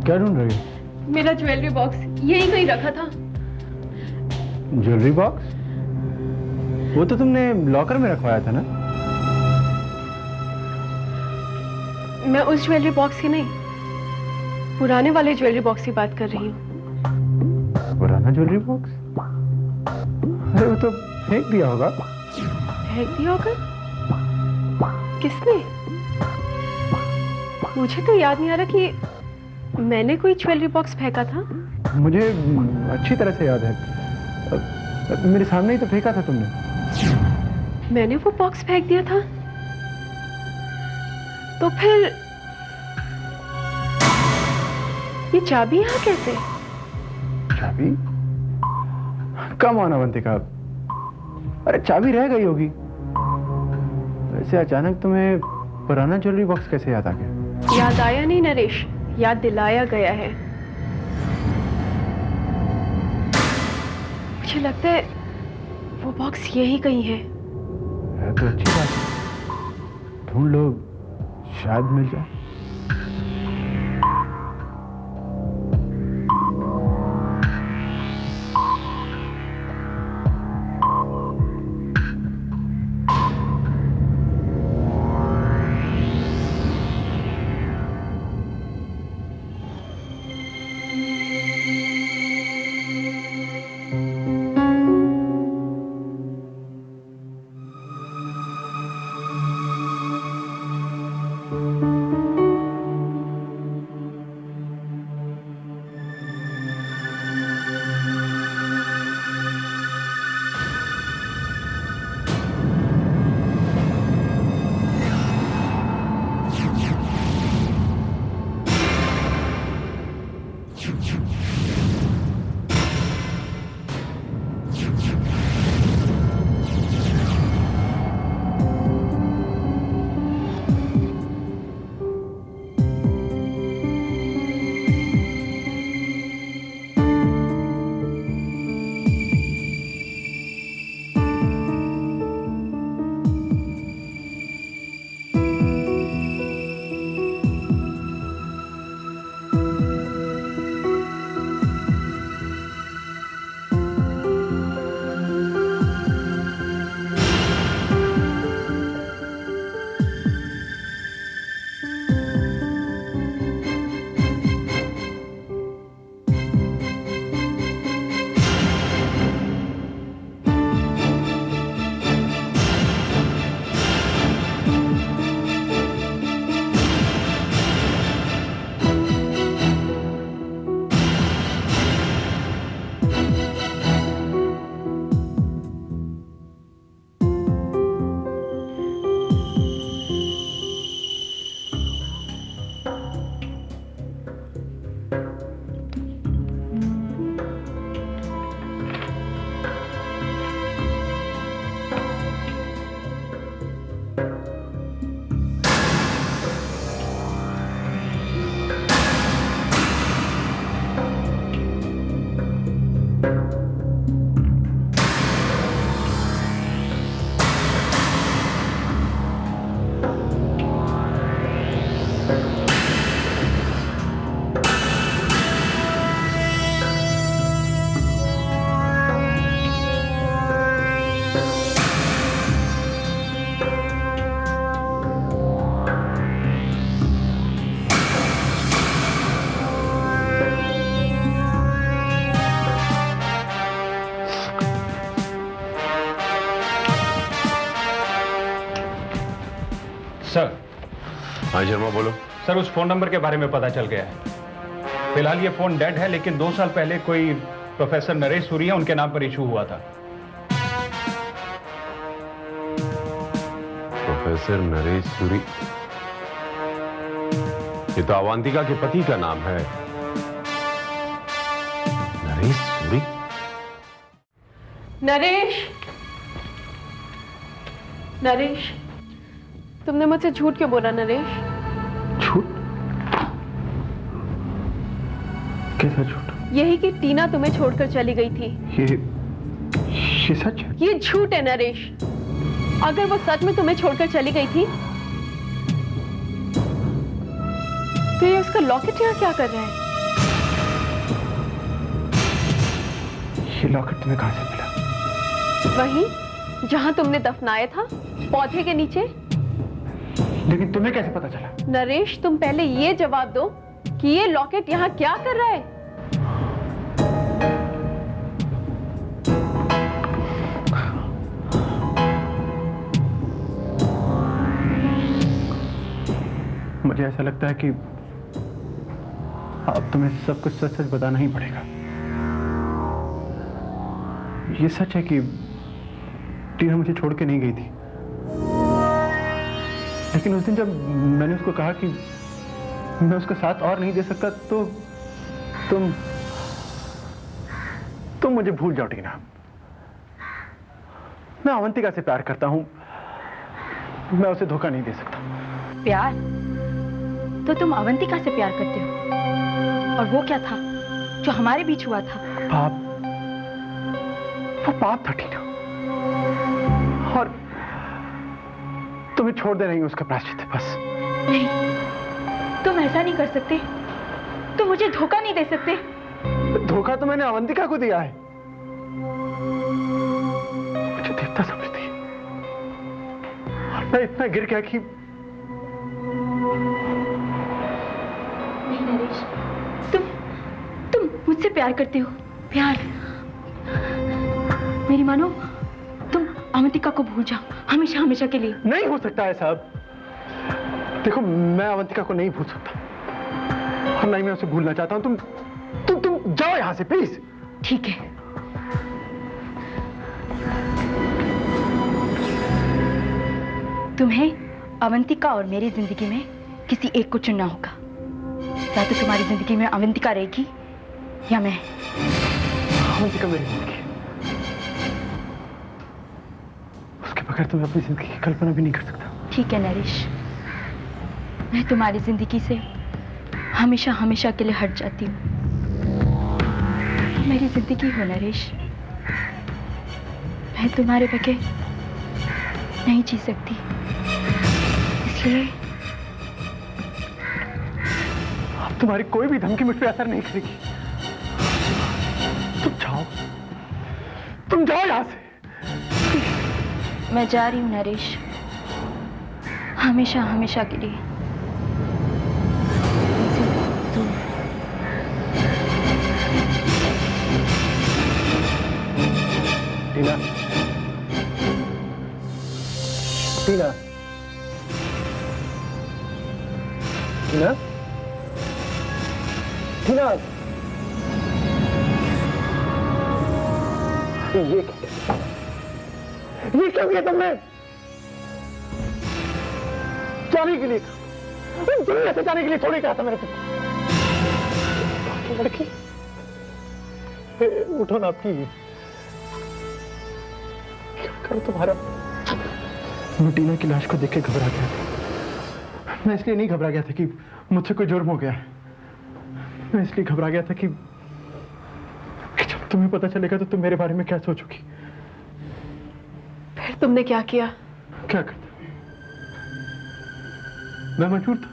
क्या ढूंढ रही हो? मेरा ज्वेलरी बॉक्स यहीं कहीं रखा था। Jewellery box? वो तो तुमने लॉकर में रखवाया था ना? मैं उस ज्वेलरी बॉक्स की नहीं, पुराने वाले ज्वेलरी बॉक्स की बात कर रही हूँ। पुराना ज्वेलरी बॉक्स? अरे वो तो फेंक दिया होगा। फेंक दिया होगा? किसने? मुझे तो याद नहीं आ रहा कि मैंने कोई ज्वेलरी बॉक्स फेंका था। मुझे अच्छी तरह से याद है, मेरे सामने ही तो फेंका था तुमने। मैंने वो बॉक्स फेंक दिया था? तो फिर ये चाबी यहाँ कैसे? चाबी? कम ऑन अवंतिका, अरे चाबी रह गई होगी। वैसे अचानक तुम्हें पुराना ज्वेलरी बॉक्स कैसे याद आ गया? याद आया नहीं नरेश, याद दिलाया गया है। मुझे लगता है वो बॉक्स यही कहीं है। तो अच्छी बात है, ढूंढ लो, शायद मिल जाए। सर। हाँ शर्मा बोलो। सर उस फोन नंबर के बारे में पता चल गया है। फिलहाल ये फोन डेड है, लेकिन 2 साल पहले कोई प्रोफेसर नरेश सूरिया उनके नाम पर इशू हुआ था। प्रोफेसर नरेश सूरी? ये तो अवंतिका के पति का नाम है, नरेश सूरी। नरेश, नरेश, तुमने मुझसे झूठ क्यों बोला नरेश? झूठ? कैसा झूठ? यही कि टीना तुम्हें छोड़कर चली गई थी। ये सच है? ये झूठ है नरेश। अगर वो सच में तुम्हें छोड़कर चली गई थी तो ये उसका लॉकेट यहाँ क्या कर रहा है? ये लॉकेट तुम्हें कहां से मिला? वहीं जहां तुमने दफनाया था, पौधे के नीचे। लेकिन तुम्हें कैसे पता चला? नरेश, तुम पहले ये जवाब दो कि ये लॉकेट यहाँ क्या कर रहा है? मुझे ऐसा लगता है कि अब तुम्हें सब कुछ सच सच बताना ही पड़ेगा। ये सच है कि टीना मुझे छोड़ के नहीं गई थी, लेकिन उस दिन जब मैंने उसको कहा कि मैं उसका साथ और नहीं दे सकता, तो तुम मुझे भूल जाओ टीना। मैं अवंतिका से प्यार करता हूं, मैं उसे धोखा नहीं दे सकता। प्यार? तो तुम अवंतिका से प्यार करते हो, और वो क्या था जो हमारे बीच हुआ था? पाप। वो पाप था टीना, और तुम्हें छोड़ देना ही उसका प्रायश्चित है, बस। नहीं, तुम ऐसा नहीं कर सकते। तुम मुझे धोखा नहीं दे सकते। धोखा तो मैंने अवंतिका को दिया है। मुझे देवता समझती है, और मैं इतना गिर गया कि नहीं नरेश, तुम मुझसे प्यार करते हो। प्यार? मेरी मानो, तुम अवंतिका को भूल जाओ, हमेशा हमेशा के लिए। नहीं हो सकता है साहब। देखो, मैं अवंतिका को नहीं भूल सकता, और नहीं मैं उसे भूलना चाहता हूं। तुम जाओ यहां से प्लीज। ठीक है। तुम्हें अवंतिका और मेरी जिंदगी में किसी एक को चुनना होगा। या तो तुम्हारी जिंदगी में अवंतिका रहेगी, या मैं। अवंतिका मेरी जिंदगी, उसके बगैर तो मैं अपनी जिंदगी की कल्पना भी नहीं कर सकता। ठीक है नरेश, मैं तुम्हारी जिंदगी से हमेशा हमेशा के लिए हट जाती हूँ। मेरी जिंदगी हो नरेश, मैं तुम्हारे बगैर नहीं जी सकती। इसलिए अब तुम्हारी कोई भी धमकी मुझ पे असर नहीं करेगी। तुम जाओ यहां से। मैं जा रही हूँ नरेश, हमेशा हमेशा के लिए। टीना, टीना, टीना, टीना, ये क्या किया तुमने? जाने के लिए, दुनिया से जाने के लिए थोड़ी कहा था मेरे को। लड़की, उठो ना प्लीज। क्या करूं तुम्हारा? मैं टीना की लाश को देख के घबरा गया था। मैं इसलिए नहीं घबरा गया था कि मुझसे कोई जुर्म हो गया है। मैं इसलिए घबरा गया था कि जब तुम्हें पता चलेगा तो तुम मेरे बारे में क्या सोचोगी। फिर तुमने क्या किया? क्या करता? मैं मजबूर था।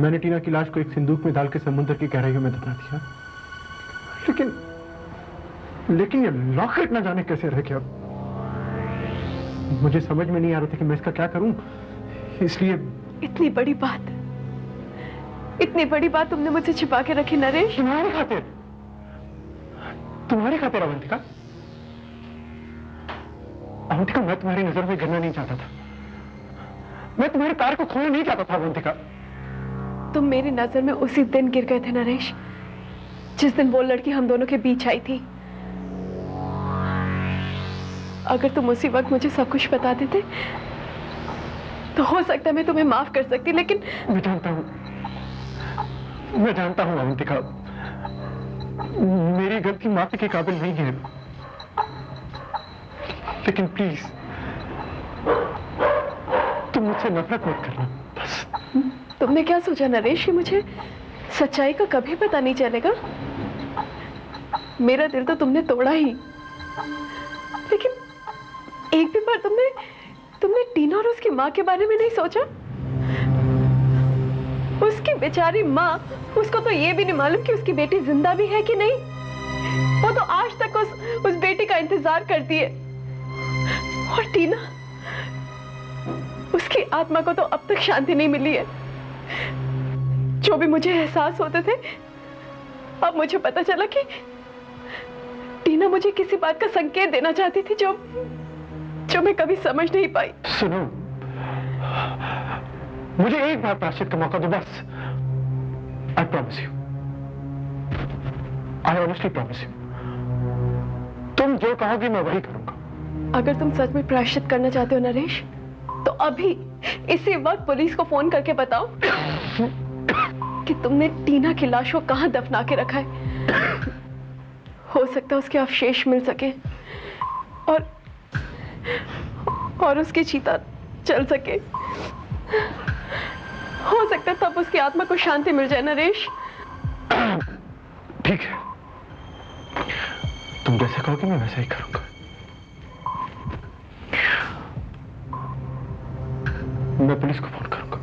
मैंने टीना की लाश को एक संदूक में डाल के समुद्र की गहराइयों में दफना दिया। लेकिन ये लॉकेट ना जाने कैसे रह गया। मुझे समझ में नहीं आ रहा था कि मैं इसका क्या करूं, इसलिए। इतनी बड़ी बात तुमने मुझसे छिपा के रखी नरेश। तुम्हारी खातिर अवंतिका। अवंतिका, मैं तुम्हारी नजर में गिरना नहीं चाहता था। मैं तुम्हारे प्यार को खोना नहीं चाहता था अवंतिका। तुम मेरी नजर में उसी दिन गिर गए थे नरेश, जिस दिन वो लड़की हम दोनों के बीच आई थी। अगर तुम उसी वक्त मुझे सब कुछ बता देते तो हो सकता है मैं तुम्हें माफ कर सकती, लेकिन मैं जानता हूं अवंतिका, मेरी गलती माफी के काबिल नहीं है। लेकिन प्लीज, तुम मुझसे नफरत मत करना, बस। तुमने क्या सोचा नरेश कि मुझे सच्चाई का कभी पता नहीं चलेगा? मेरा दिल तो तुमने तोड़ा ही, लेकिन एक भी बार तुमने टीना और उसकी माँ के बारे में नहीं सोचा? उसकी बेचारी माँ, उसको तो ये भी नहीं मालूम कि उसकी बेटी जिंदा भी है कि नहीं। वो तो आज तक उस बेटी का इंतजार करती है। और टीना, उसकी आत्मा को तो अब तक शांति नहीं मिली है। जो भी मुझे एहसास होते थे, अब मुझे पता चला कि टीना मुझे किसी बात का संकेत देना चाहती थी जो मैं कभी समझ नहीं पाई। सुनो, मुझे एक बार प्रायश्चित का मौका दो बस। I promise you, I honestly promise you, तुम जो कहोगी मैं वही करूंगा। अगर तुम सच में प्रायश्चित करना चाहते हो नरेश, तो अभी इसी वक्त पुलिस को फोन करके बताओ कि तुमने टीना की लाश को कहां दफना के रखा है। हो सकता है उसके अवशेष मिल सके और उसकी चिता चल सके। हो सकता है तब उसकी आत्मा को शांति मिल जाए नरेश। ठीक है, तुम जैसे कहोगे मैं वैसा ही करूंगा। मैं पुलिस को फोन करूंगा।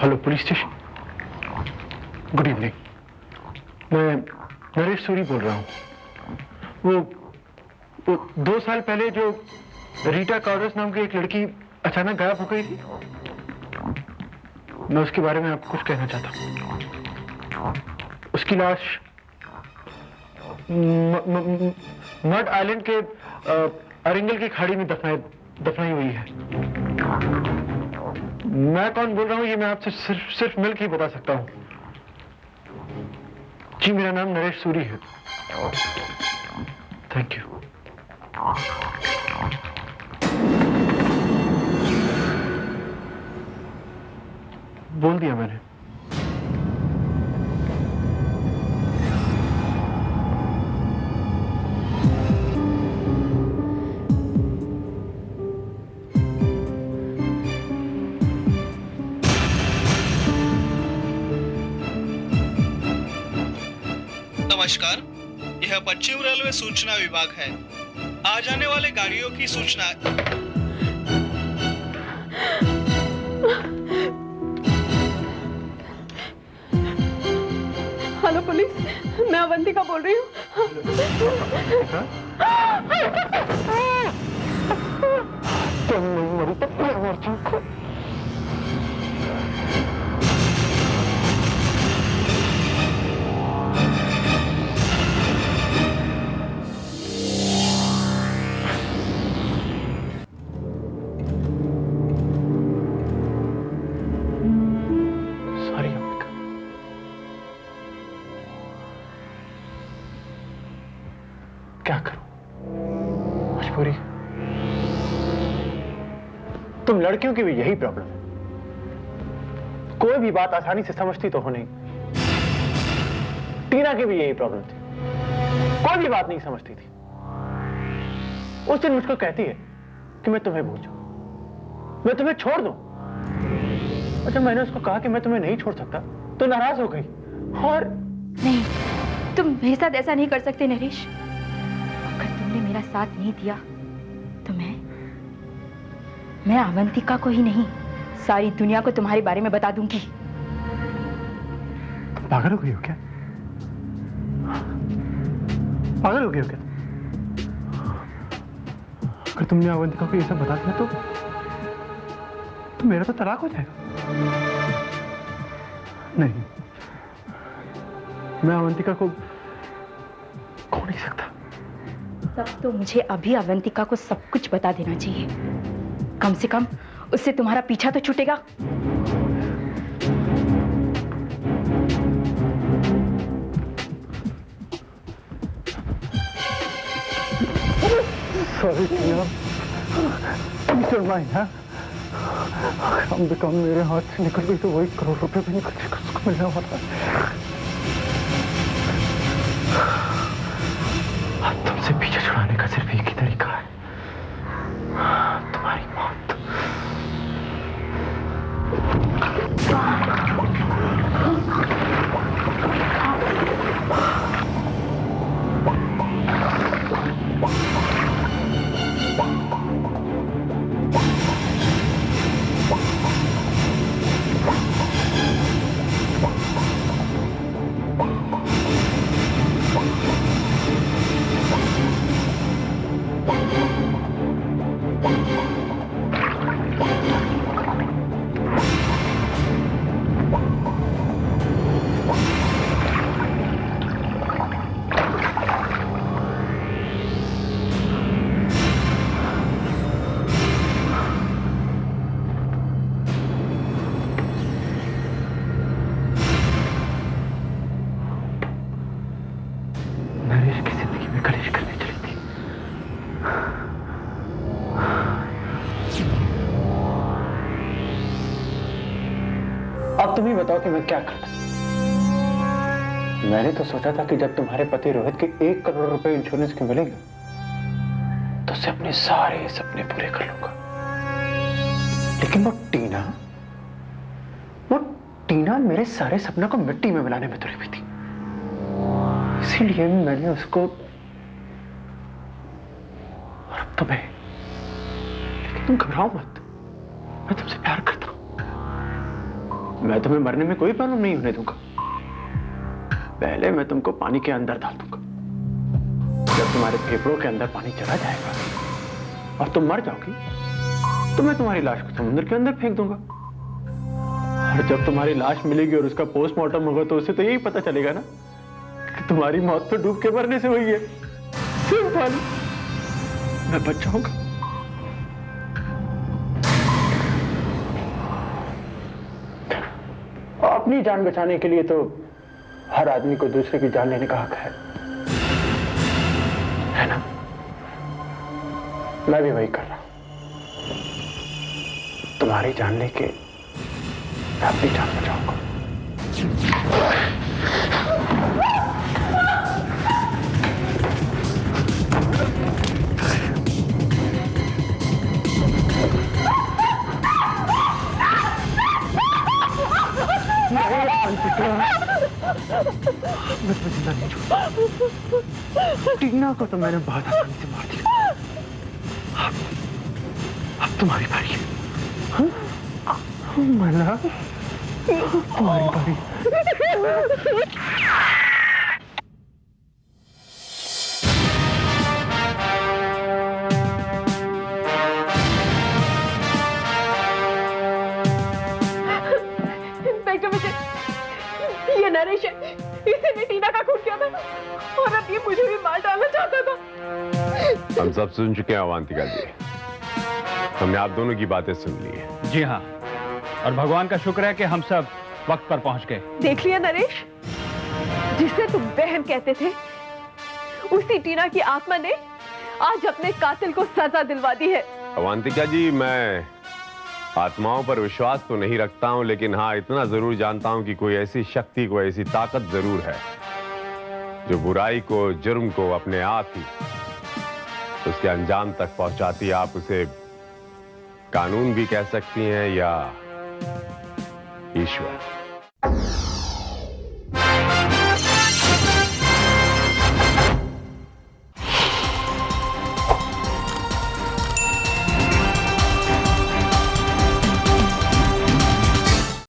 Hello police station, good evening. मैं नरेश सूरी बोल रहा हूं। वो 2 साल पहले जो रीटा कॉर्डस नाम की एक लड़की अचानक गायब हो गई थी, मैं उसके बारे में आपको कुछ कहना चाहता हूँ। उसकी लाश मड आइलैंड के अरिंगल की खाड़ी में दफनाई हुई है। मैं कौन बोल रहा हूँ ये मैं आपसे सिर्फ मिल के ही बता सकता हूँ। जी, मेरा नाम नरेश सूरी है। Thank you. बोल दिया मैंने। नमस्कार, यह पश्चिम रेलवे सूचना विभाग है। आ जाने वाले गाड़ियों की सूचना। हेलो पुलिस, मैं अवंतिका बोल रही हूँ। तुम नहीं मरी तो मैं मर जाऊंगा। क्या करूं? मजबूरी। तुम लड़कियों की भी यही प्रॉब्लम है, कोई भी बात आसानी से समझती तो हो नहीं। टीना की भी यही प्रॉब्लम थी, कोई भी बात नहीं समझती थी। उस दिन मुझको कहती है कि मैं तुम्हें भूल जाऊं, मैं तुम्हें छोड़ दूं। अच्छा, मैंने उसको कहा कि मैं तुम्हें नहीं छोड़ सकता तो नाराज हो गई। और नहीं, तुम मेरे साथ ऐसा नहीं कर सकते नरेश। अगर तुमने मेरा साथ नहीं दिया तो मैं अवंतिका को ही नहीं, सारी दुनिया को तुम्हारे बारे में बता दूंगी। तुम पागल हो गई हो क्या? पागल हो गई हो क्या? अगर तुमने अवंतिका को ये सब बता दिया तो मेरा तो तलाक हो जाएगा। नहीं, मैं अवंतिका को खो नहीं सकता। तब तो मुझे अभी अवंतिका को सब कुछ बता देना चाहिए। कम से कम उससे तुम्हारा पीछा तो छूटेगा। Sorry Tina, please don't mind. कम से कम मेरे हाथ से निकल गई तो वही ₹1 करोड़ भी निकल जाएगा, उसको मिलने वाला। तुमसे पीछे छुड़ाने का सिर्फ एक ही तरीका है, तुम्हारी मौत। अब तुम ही बताओ कि मैं क्या करता। मैंने तो सोचा था कि जब तुम्हारे पति रोहित के 1 करोड़ रुपए इंश्योरेंस के मिलेंगे तो उससे अपने सारे सपने पूरे कर लूंगा। लेकिन वो टीना मेरे सारे सपनों को मिट्टी में मिलाने में तुली हुई थी। इसीलिए मैंने उसको, और अब तुम्हें। लेकिन तुम घबराओ मत, मैं तुमसे प्यार करता हूं। मैं तुम्हें मरने में कोई प्रॉब्लम नहीं होने दूंगा। पहले मैं तुमको पानी के अंदर डाल दूंगा। जब तुम्हारे फेफड़ों के अंदर पानी चला जाएगा और तुम मर जाओगी तो मैं तुम्हारी लाश को समुद्र के अंदर फेंक दूंगा। और जब तुम्हारी लाश मिलेगी और उसका पोस्टमार्टम होगा तो उससे तो यही पता चलेगा ना कि तुम्हारी मौत तो डूब के मरने से हुई है। सिंपल, मैं बच जाऊंगा। अपनी जान बचाने के लिए तो हर आदमी को दूसरे की जान लेने का हक है ना? मैं भी वही कर रहा हूं। तुम्हारी जान लेके मैं अपनी जान बचाऊंगा। मैं तुम्हें जिंदा नहीं छोड़ूंगा। टीना को तो मैंने बहुत आसानी से मार दिया। अब तुम्हारी बारी है। मला, तुम्हारी बारी। इंस्पेक्टर विजय, ये नरेश है। इसी ने टीना का खून किया था और अब ये मुझे भी मार डालना चाहता था। हम सब सुन चुके हैं अवंतिका जी। हमने आप दोनों की बातें सुन ली है। जी हाँ, और भगवान का शुक्र है कि हम सब वक्त पर पहुंच गए। देख लिया नरेश, जिसे तुम बहन कहते थे, उसी टीना की आत्मा ने आज अपने कातिल को सजा दिलवा दी है। अवंतिका जी, मैं आत्माओं पर विश्वास तो नहीं रखता हूं, लेकिन हाँ इतना जरूर जानता हूं कि कोई ऐसी शक्ति, कोई ऐसी ताकत जरूर है जो बुराई को, जुर्म को अपने आप ही उसके अंजाम तक पहुंचाती है। आप उसे कानून भी कह सकती हैं या ईश्वर।